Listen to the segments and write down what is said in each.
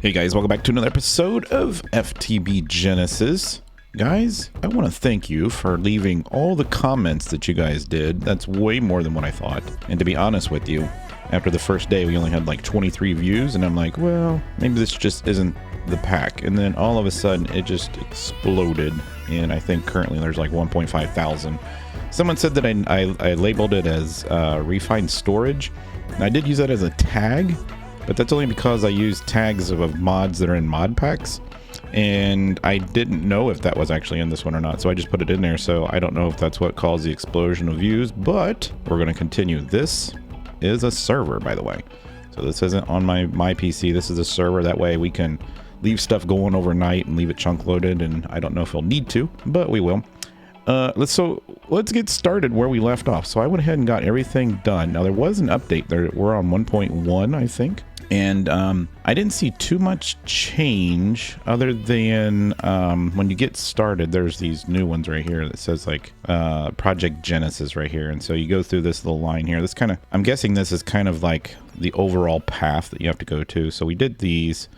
Hey guys, welcome back to another episode of FTB Genesis. Guys, I want to thank you for leaving all the comments that you guys did. That's way more than what I thought. And to be honest with you, after the first day we only had like 23 views, and I'm like, well, maybe this just isn't the pack. And then all of a sudden it just exploded, and I think currently there's like 1.5 thousand. Someone said that I labeled it as refined storage. And I did use that as a tag, but that's only because I use tags of mods that are in mod packs, and I didn't know if that was actually in this one or not, so I just put it in there. So I don't know if that's what caused the explosion of views, but we're going to continue. This is a server, by the way, so this isn't on my PC. This is a server. That way we can leave stuff going overnight and leave it chunk loaded, and I don't know if we'll need to, but we will. Let's get started where we left off. So I went ahead and got everything done. Now there was an update there. We're on 1.1, I think. And I didn't see too much change other than when you get started, there's these new ones right here that says like Project Genesis right here. And so you go through this little line here. This kind of, I'm guessing this is kind of like the overall path that you have to go to. So we did these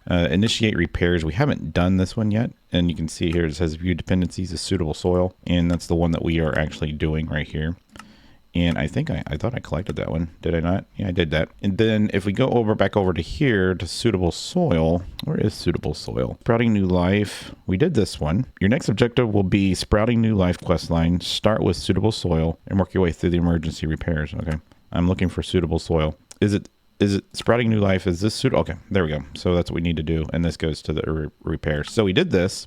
initiate repairs. We haven't done this one yet. And you can see here it says view dependencies of suitable soil. And that's the one that we are actually doing right here. And I think I thought I collected that one. Did I not? Yeah, I did that. And then if we go back over to here to suitable soil, where is suitable soil? Sprouting new life. We did this one. Your next objective will be sprouting new life quest line. Start with suitable soil and work your way through the emergency repairs. Okay. I'm looking for suitable soil. Is it sprouting new life? Is this suitable? Okay, there we go. So that's what we need to do. And this goes to the repairs. So we did this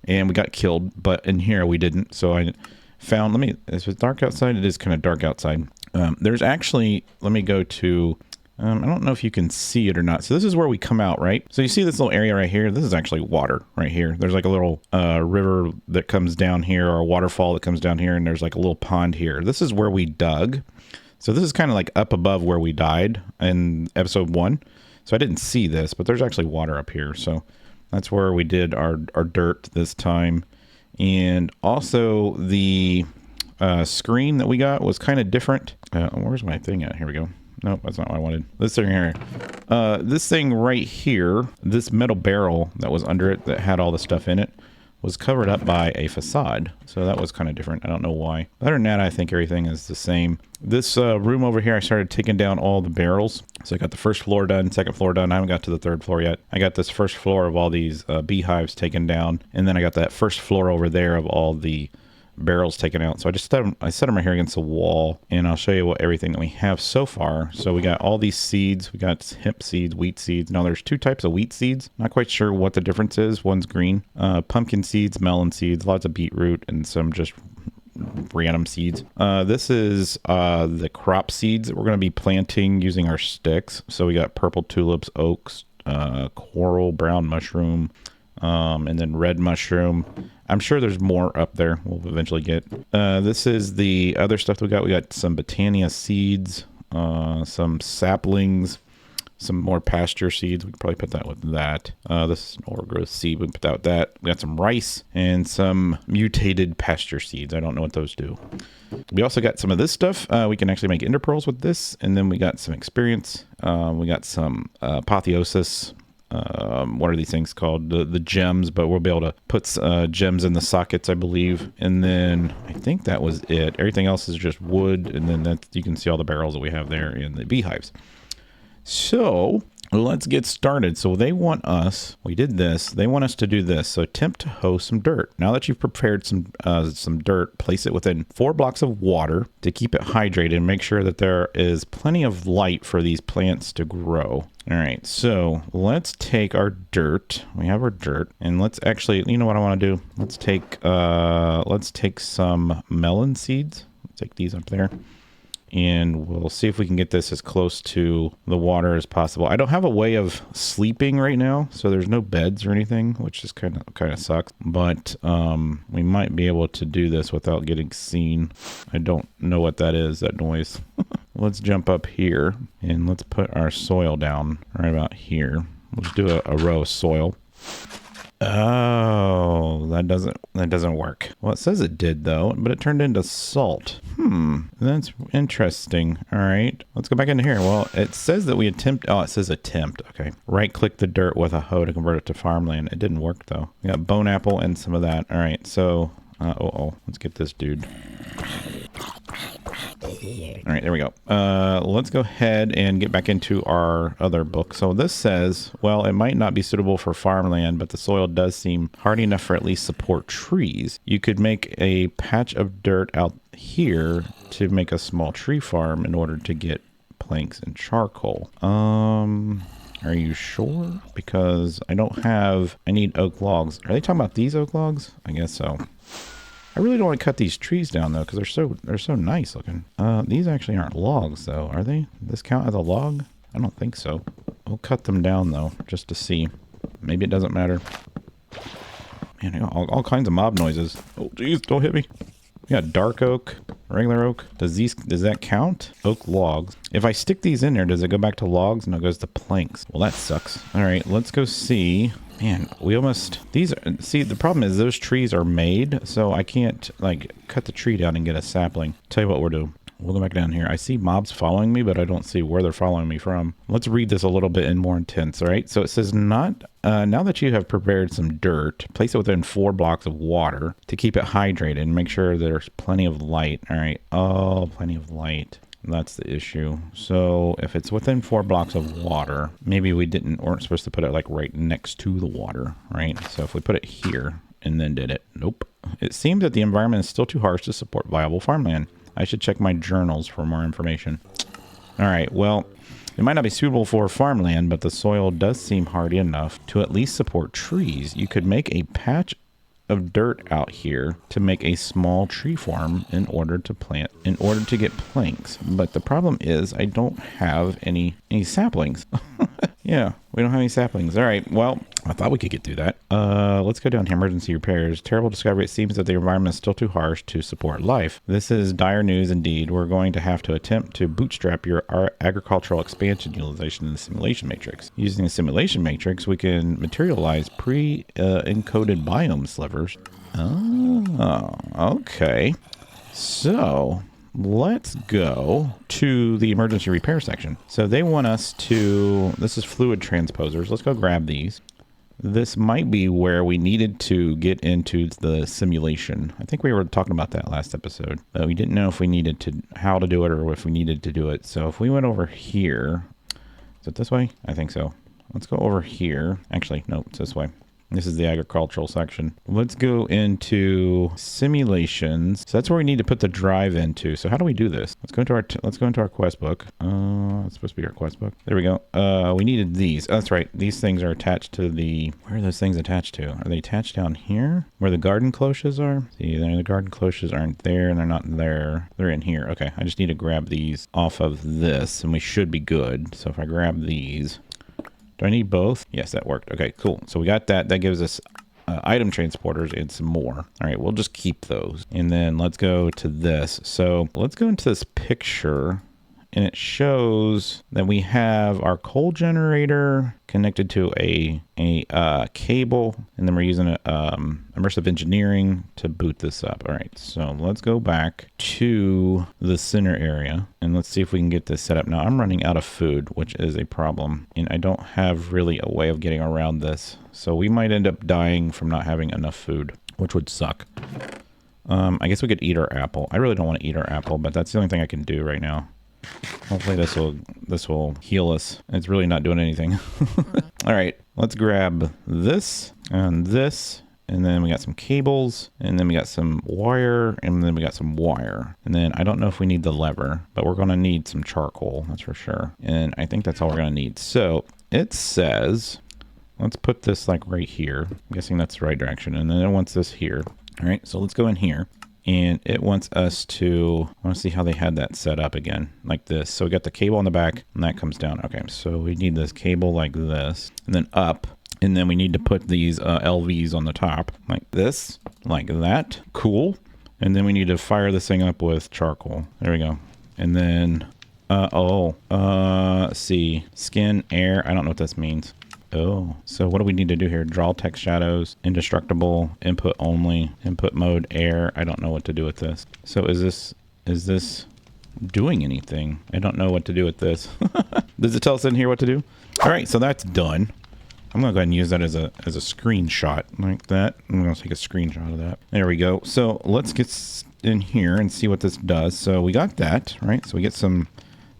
and we got killed, but in here we didn't. So I found, is it dark outside? It is kind of dark outside. There's actually, let me go to, I don't know if you can see it or not. So this is where we come out, right? So you see this little area right here? This is actually water right here. There's like a little river that comes down here, or a waterfall that comes down here, and there's like a little pond here. This is where we dug. So this is kind of like up above where we died in episode 1. So I didn't see this, but there's actually water up here. So that's where we did our dirt this time. And also the screen that we got was kind of different. Where's my thing at? Here we go. Nope, that's not what I wanted. This thing here. This thing right here, this metal barrel that was under it that had all the stuff in it, was covered up by a facade. So that was kind of different. I don't know why. Other than that, I think everything is the same. This room over here, I started taking down all the barrels. So I got the first floor done, second floor done. I haven't got to the third floor yet. I got this first floor of all these beehives taken down. And then I got that first floor over there of all the barrels taken out. So I set them right here against the wall, and I'll show you what everything that we have so far. So we got all these seeds. We got hemp seeds, wheat seeds. Now there's 2 types of wheat seeds. Not quite sure what the difference is. One's green. Pumpkin seeds, melon seeds, lots of beetroot, and some just random seeds. This is the crop seeds that we're going to be planting using our sticks. So we got purple tulips, oaks, coral, brown mushroom, and then red mushroom. I'm sure there's more up there we'll eventually get. This is the other stuff that we got. We got some Botania seeds, some saplings, some more pasture seeds. We could probably put that with that. This is an overgrowth seed. We can put that with that. We got some rice and some mutated pasture seeds. I don't know what those do. We also got some of this stuff. We can actually make ender pearls with this. And then we got some experience. We got some apotheosis. What are these things called? The gems, but we'll be able to put gems in the sockets, I believe. And then I think that was it. Everything else is just wood, and then you can see all the barrels that we have there in the beehives. So let's get started. So they want us, we did this, they want us to do this. So attempt to hoe some dirt. Now that you've prepared some dirt, place it within 4 blocks of water to keep it hydrated and make sure that there is plenty of light for these plants to grow. All right, so let's take our dirt. We have our dirt, and let's actually, you know what I want to do? Let's take some melon seeds. Let's take these up there. And we'll see if we can get this as close to the water as possible. I don't have a way of sleeping right now, so there's no beds or anything, which is kind of sucks. But we might be able to do this without getting seen. I don't know what that is, that noise. Let's jump up here and let's put our soil down right about here. We'll just do a row of soil. Oh, that doesn't work. Well, it says it did though, but it turned into salt. That's interesting. All right, let's go back into here. Well, it says that we attempt. Oh, it says attempt. Okay. Right click the dirt with a hoe to convert it to farmland. It didn't work though. We got bone apple and some of that. All right, so let's get this dude. All right, there we go. Let's go ahead and get back into our other book. So this says, well, it might not be suitable for farmland, but the soil does seem hardy enough for at least support trees. You could make a patch of dirt out here to make a small tree farm in order to get planks and charcoal. Are you sure? Because I need oak logs. Are they talking about these oak logs? I guess so. I really don't want to cut these trees down though, because they're so nice looking. These actually aren't logs though, are they? This count as a log? I don't think so. We'll cut them down though, just to see. Maybe it doesn't matter. Man, I got all kinds of mob noises. Oh geez, don't hit me. We got dark oak, regular oak. Does that count? Oak logs. If I stick these in there, does it go back to logs? No, it goes to planks. Well, that sucks. All right, let's go see. Man, see, the problem is those trees are made, so I can't, like, cut the tree down and get a sapling. Tell you what we'll do. We'll go back down here. I see mobs following me, but I don't see where they're following me from. Let's read this a little bit in more intense, all right? So it says, now that you have prepared some dirt, place it within 4 blocks of water to keep it hydrated and make sure there's plenty of light, all right? Oh, plenty of light. That's the issue. So if it's within 4 blocks of water, maybe weren't supposed to put it like right next to the water, right? So if we put it here and then did it, nope. It seems that the environment is still too harsh to support viable farmland. I should check my journals for more information. All right, well, it might not be suitable for farmland, but the soil does seem hardy enough to at least support trees. You could make a patch of dirt out here to make a small tree farm in order to get planks. But the problem is I don't have any saplings. Yeah, we don't have any saplings. All right, well, I thought we could get through that. Let's go down to emergency repairs. Terrible discovery. It seems that the environment is still too harsh to support life. This is dire news indeed. We're going to have to attempt to bootstrap our agricultural expansion utilization in the simulation matrix. Using the simulation matrix, we can materialize pre-encoded biome slivers. Oh, okay. So let's go to the emergency repair section. So they want us to, this is fluid transposers. Let's go grab these. This might be where we needed to get into the simulation. I think we were talking about that last episode. We didn't know if we needed to, how to do it or if we needed to do it. So if we went over here, is it this way? I think so. Let's go over here. Actually, no, it's this way. This is the agricultural section. Let's go into simulations. So that's where we need to put the drive into. So how do we do this? Let's go into our quest book. It's supposed to be our quest book. There we go. We needed these. Oh, that's right. These things are attached to the, where are those things attached to? Are they attached down here where the garden cloches are? See, the garden cloches aren't there and they're not there. They're in here. Okay. I just need to grab these off of this and we should be good. So if I grab these, do I need both? Yes, that worked. Okay, cool. So we got that. That gives us item transporters and some more. All right, we'll just keep those. And then let's go to this. So let's go into this picture. And it shows that we have our coal generator connected to a cable. And then we're using immersive engineering to boot this up. All right, so let's go back to the center area. And let's see if we can get this set up. Now, I'm running out of food, which is a problem. And I don't have really a way of getting around this. So we might end up dying from not having enough food, which would suck. I guess we could eat our apple. I really don't want to eat our apple, but that's the only thing I can do right now. Hopefully this will heal us. It's really not doing anything. All right, let's grab this, and then we got some cables, and then we got some wire, and then we got some wire. And then I don't know if we need the lever, but we're going to need some charcoal, that's for sure. And I think that's all we're going to need. So it says, let's put this like right here. I'm guessing that's the right direction. And then it wants this here. All right, so let's go in here. And it wants us to, I want to see how they had that set up again, like this. So we got the cable on the back and that comes down. Okay, so we need this cable like this and then up. And then we need to put these LVs on the top like this, like that. Cool. And then we need to fire this thing up with charcoal. There we go. And then, let's see, skin, air. I don't know what this means. Oh, so what do we need to do here? Draw text shadows, indestructible, input only, input mode, air. I don't know what to do with this. So is this doing anything? I don't know what to do with this. Does it tell us in here what to do? All right, so that's done. I'm gonna go ahead and use that as a screenshot like that. I'm gonna take a screenshot of that. There we go. So let's get in here and see what this does. So we got that, right? So we get some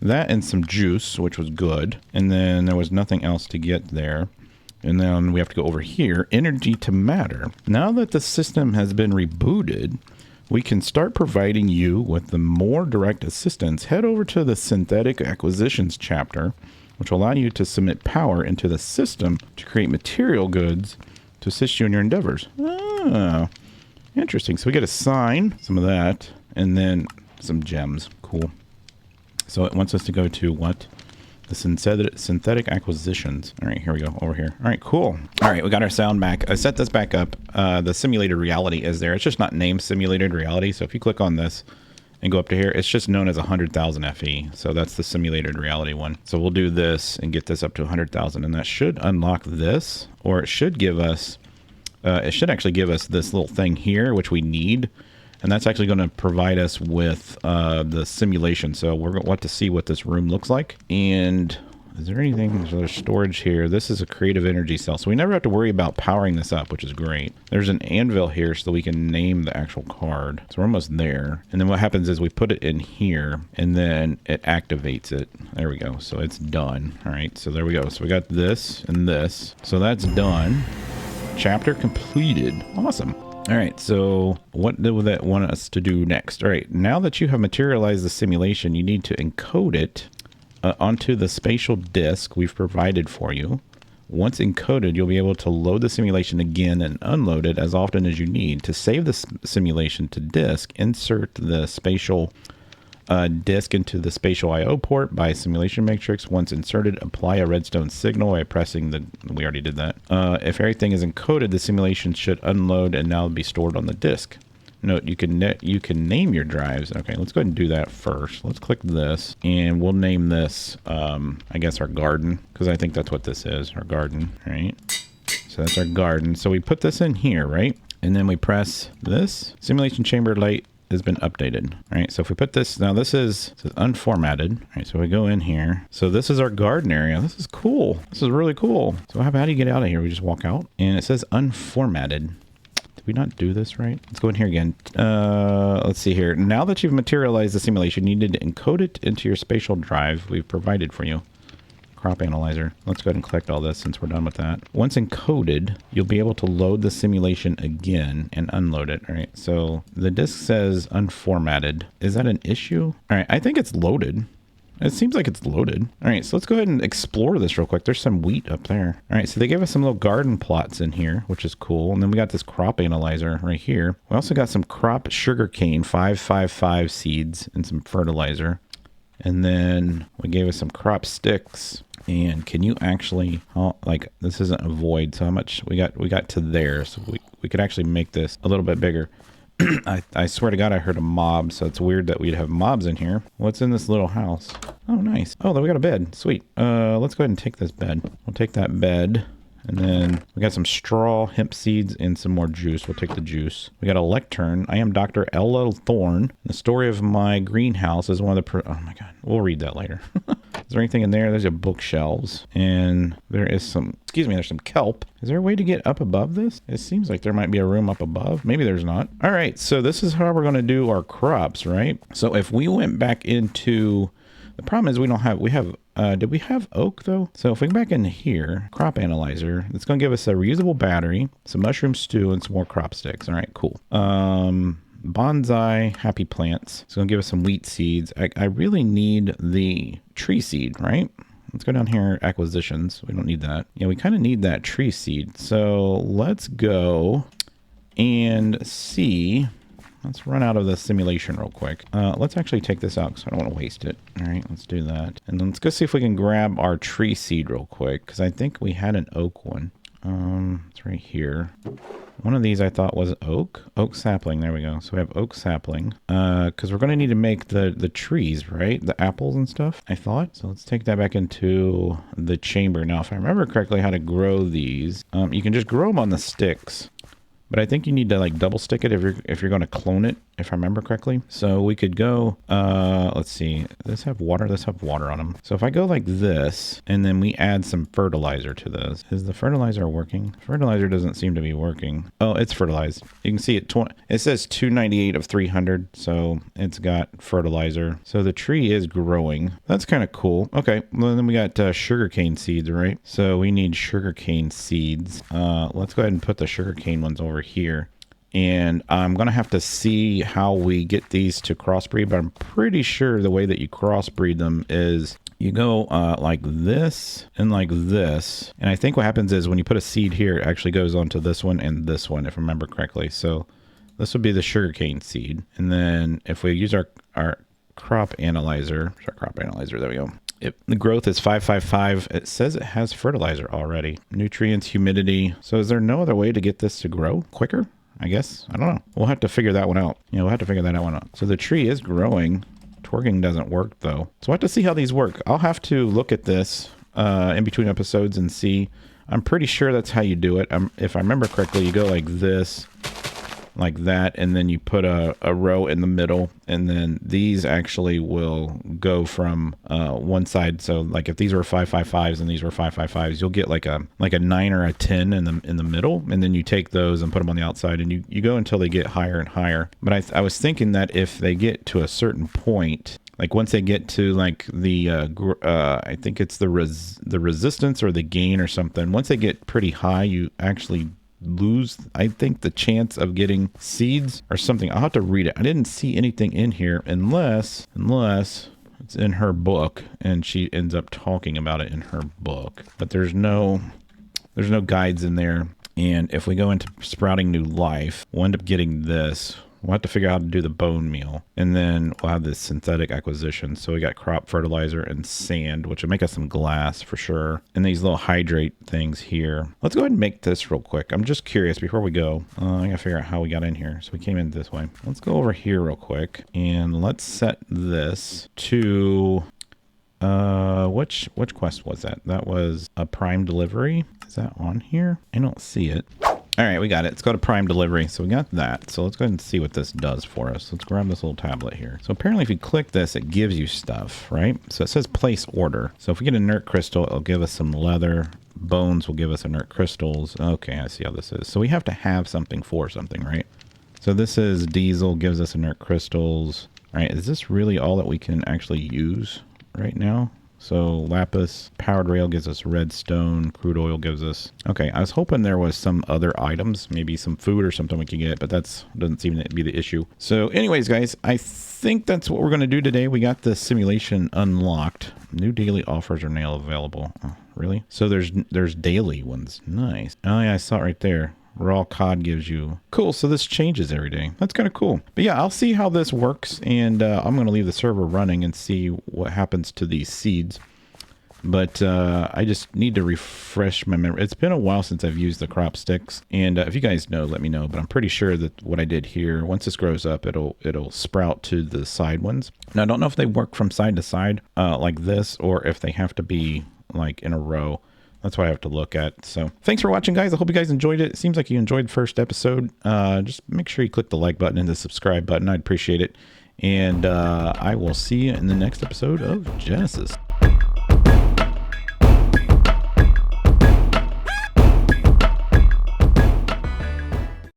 that and some juice, which was good. And then there was nothing else to get there. And then we have to go over here, energy to matter. Now that the system has been rebooted, we can start providing you with the more direct assistance. Head over to the synthetic acquisitions chapter, which will allow you to submit power into the system to create material goods to assist you in your endeavors. Ah, interesting. So we get a sign, some of that, and then some gems. Cool. So it wants us to go to what? The synthetic acquisitions. All right, here we go, over here. All right, cool. All right, we got our sound back. I set this back up. The simulated reality is there. It's just not named simulated reality. So if you click on this and go up to here, it's just known as 100,000 FE. So that's the simulated reality one. So we'll do this and get this up to 100,000, and that should unlock this, or it should give us, it should actually give us this little thing here, which we need. And that's actually going to provide us with the simulation. So we're going to want to see what this room looks like. And is there anything? There's storage here. This is a creative energy cell. So we never have to worry about powering this up, which is great. There's an anvil here so that we can name the actual card. So we're almost there. And then what happens is we put it in here and then it activates it. There we go. So it's done. All right. So there we go. So we got this and this. So that's done. Chapter completed. Awesome. All right, so what do that want us to do next? All right, now that you have materialized the simulation, you need to encode it onto the spatial disk we've provided for you. Once encoded, you'll be able to load the simulation again and unload it as often as you need. To save the simulation to disk, insert the spatial disk into the spatial I/O port by simulation matrix. Once inserted, apply a redstone signal by pressing the, we already did that. If everything is encoded, the simulation should unload and now be stored on the disk. Note, you can name your drives. Okay, let's go ahead and do that first. Let's click this and we'll name this, I guess our garden, because I think that's what this is, our garden, right? So that's our garden. So we put this in here, right? And then we press this. Simulation chamber light has been updated. All right, so if we put this, now this says unformatted. All right, so we go in here. So this is our garden area. This is cool. This is really cool. So how do you get out of here? We just walk out and it says unformatted. Did we not do this right? Let's go in here again. Let's see here. Now that you've materialized the simulation, you need to encode it into your spatial drive we've provided for you. Crop analyzer. Let's go ahead and collect all this since we're done with that. Once encoded, you'll be able to load the simulation again and unload it. All right, so the disk says unformatted. Is that an issue? All right, I think it's loaded. It seems like it's loaded. All right, so let's go ahead and explore this real quick. There's some wheat up there. All right, so they gave us some little garden plots in here, which is cool. And then we got this crop analyzer right here. We also got some crop sugarcane, 555 seeds and some fertilizer. And then we gave us some crop sticks. And can you actually, oh, like this isn't a void, so how much we got to there, so we could actually make this a little bit bigger. I swear to God, I heard a mob, so it's weird that we'd have mobs in here. What's in this little house? Oh, nice. Oh, we got a bed. Sweet. Let's go ahead and take this bed. We'll take that bed. And then we got some straw, hemp seeds, and some more juice. We'll take the juice. We got a lectern. I am Dr. Ella Thorne. The story of my greenhouse is one of the... oh my God. We'll read that later. Is there anything in there? There's a bookshelves. And there is some... excuse me, there's some kelp. Is there a way to get up above this? It seems like there might be a room up above. Maybe there's not. All right. So this is how we're going to do our crops, right? So if we went back into... the problem is we don't have... we have... did we have oak though? So if we go back in here, crop analyzer, it's going to give us a reusable battery, some mushroom stew, and some more crop sticks. All right, cool. Bonsai, happy plants. It's going to give us some wheat seeds. I really need the tree seed, right? Let's go down here, acquisitions. We don't need that. Yeah, we kind of need that tree seed. So let's go and see. Let's run out of the simulation real quick. Let's actually take this out because I don't want to waste it. All right, let's do that. And then let's go see if we can grab our tree seed real quick because I think we had an oak one. It's right here. One of these I thought was oak sapling. There we go. So we have oak sapling, because we're going to need to make the trees, right? The apples and stuff, I thought. So let's take that back into the chamber. Now, if I remember correctly how to grow these, you can just grow them on the sticks. But I think you need to like double stick it if you're going to clone it, if I remember correctly. So we could go, let's see, does this have water? This have water on them. So if I go like this, and then we add some fertilizer to this. Is the fertilizer working? Fertilizer doesn't seem to be working. Oh, it's fertilized. You can see it says 298 of 300. So it's got fertilizer. So the tree is growing. That's kind of cool. Okay, well, then we got sugarcane seeds, right? So we need sugarcane seeds. Let's go ahead and put the sugarcane ones over here. And I'm going to have to see how we get these to crossbreed, but I'm pretty sure the way that you crossbreed them is you go like this and like this. And I think what happens is when you put a seed here, it actually goes onto this one and this one, if I remember correctly. So this would be the sugarcane seed. And then if we use our crop analyzer, there we go. The growth is 555. It says it has fertilizer already. Nutrients, humidity. So is there no other way to get this to grow quicker? I guess. I don't know. We'll have to figure that one out. Yeah, we'll have to figure that one out. So the tree is growing. Twerking doesn't work though. So we'll have to see how these work. I'll have to look at this in between episodes and see. I'm pretty sure that's how you do it. If I remember correctly, you go like this, like that, and then you put a row in the middle, and then these actually will go from one side. So like if these were 555s and these were 555s, you'll get like a 9 or a 10 in the middle, and then you take those and put them on the outside, and you go until they get higher and higher. But I was thinking that if they get to a certain point, like once they get to like the I think it's the resistance or the gain or something, once they get pretty high, you actually lose, I think, the chance of getting seeds or something. I'll have to read it. I didn't see anything in here unless it's in her book and she ends up talking about it in her book. But there's no guides in there. And if we go into sprouting new life, we'll end up getting this. We'll have to figure out how to do the bone meal. And then we'll have this synthetic acquisition. So we got crop fertilizer and sand, which will make us some glass for sure. And these little hydrate things here. Let's go ahead and make this real quick. I'm just curious before we go. I gotta figure out how we got in here. So we came in this way. Let's go over here real quick. And let's set this to... which quest was that? That was a prime delivery. Is that on here? I don't see it. All right, we got it. Let's go to prime delivery. So we got that. So let's go ahead and see what this does for us. Let's grab this little tablet here. So apparently if you click this, it gives you stuff, right? So it says place order. So if we get an inert crystal, it'll give us some leather. Bones will give us inert crystals. Okay, I see how this is. So we have to have something for something, right? So this is diesel, gives us inert crystals. All right, is this really all that we can actually use right now? So lapis, powered rail gives us redstone, crude oil gives us... Okay, I was hoping there was some other items, maybe some food or something we could get, but that doesn't seem to be the issue. So anyways, guys, I think that's what we're going to do today. We got the simulation unlocked. New daily offers are now available. Oh, really? So there's daily ones. Nice. Oh yeah, I saw it right there. Raw cod gives you... Cool, so this changes every day. That's kind of cool. But yeah, I'll see how this works, and I'm going to leave the server running and see what happens to these seeds. But I just need to refresh my memory. It's been a while since I've used the crop sticks, and if you guys know, let me know. But I'm pretty sure that what I did here, once this grows up, it'll sprout to the side ones. Now, I don't know if they work from side to side like this, or if they have to be like in a row. That's what I have to look at. So thanks for watching, guys. I hope you guys enjoyed it. It seems like you enjoyed the first episode. Just make sure you click the like button and the subscribe button. I'd appreciate it. And I will see you in the next episode of Genesis.